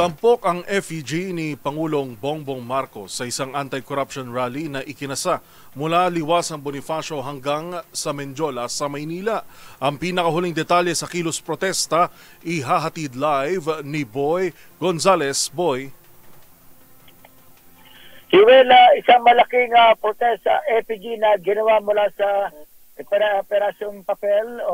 Tampok ang effigy ni Pangulong Bongbong Marcos sa isang anti-corruption rally na ikinasa mula Liwasang Bonifacio hanggang sa Menjola sa Maynila. Ang pinakahuling detalye sa kilos protesta ihahatid live ni Boy Gonzales. Boy. Joel, isang malaking protesta effigy na ginawa mula sa operasyong papel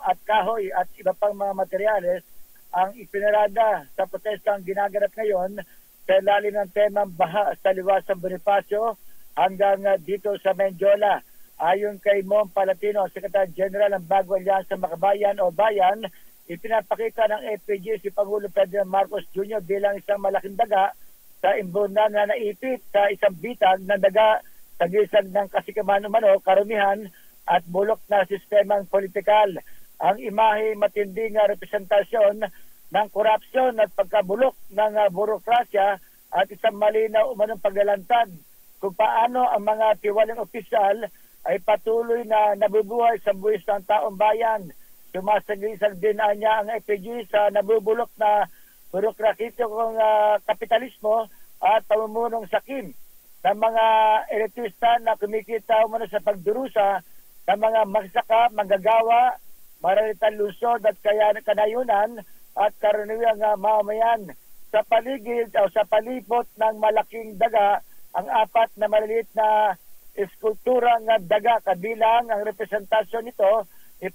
at kahoy at iba pang mga materyales ang ipinarada sa protestang ginaganap ngayon sa ilalim ng temang baha sa Liwasang Bonifacio hanggang dito sa Menjola. Ayon kay Mom Palatino, Secretary General ng Bagong Alyansa Makabayan o Bayan, ipinapakita ng FPG si Pangulong Ferdinand Marcos Jr. bilang isang malaking daga sa imbunan na naipit sa isang bitag ng daga sa gisag ng kasikaman-umano, karumihan at bulok na sistemang politikal. Ang imahe matinding representasyon ng korupsyon at pagkabulok ng burokrasya at isang malinaw umanong paglalantad kung paano ang mga tiwaling opisyal ay patuloy na nabubuhay sa buwis ng taong bayan. Sumasagisag din niya ang FPG sa nabubulok na burokratikong kapitalismo at pamumunog sakim ng mga elitista na kumikita umano sa pagdurusa ng mga magsaka, manggagawa, maralitan lungsod at kanayunan at karaniwang mamamayan. Sa paligid o sa palibot ng malaking daga, ang apat na maliliit na eskulturang daga kabilang ang representasyon nito ni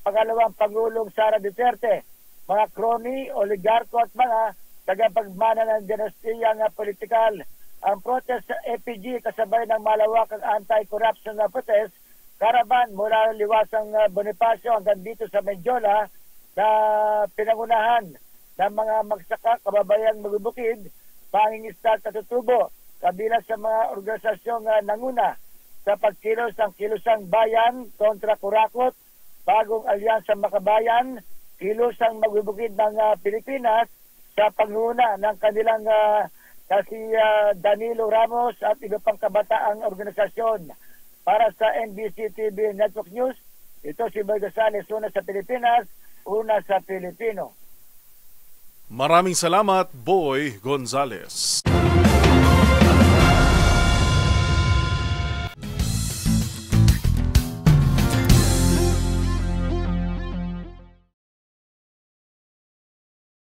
pangalawang Pangulong Sara Duterte, mga kroni, oligarko at mga tagapagmana ng dinastiyang politikal. Ang protest sa FPG kasabay ng malawakang anti-corruption na protest karaban mula Liwasang Bonifacio hanggang dito sa Menjola na pinangunahan ng mga magsaka, kababayang magbubukid, pangingisda at katutubo, kabilang sa mga organisasyong nanguna sa pagkilos ng Kilusang Bayan kontra Kurakot, Bagong Alyansa Makabayan, Kilusang Magbubukid ng Pilipinas sa panguna ng kanilang si Danilo Ramos at iba pang kabataang organisasyon. Para sa NBC TV Network News, ito si Boy Gonzales, una sa Pilipinas, una sa Pilipino. Maraming salamat, Boy Gonzales.